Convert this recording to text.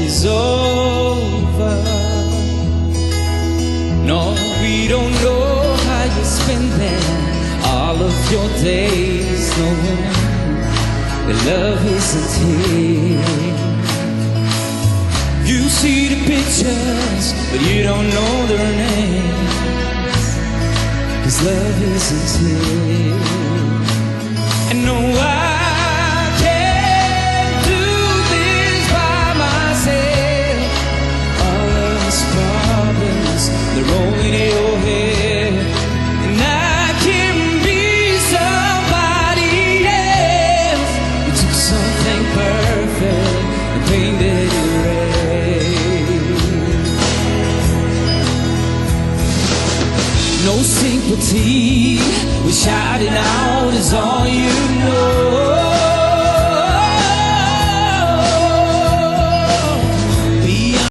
is over. No, we don't know how you're spending all of your days, knowing that love isn't here. You see the pictures, but you don't know their names, 'cause love isn't here. And no, I can't do this by myself. All of these problems, they're all in your head. And I can be somebody else. You took something perfect and painted it red. No sympathy, we're shouting out is all you know.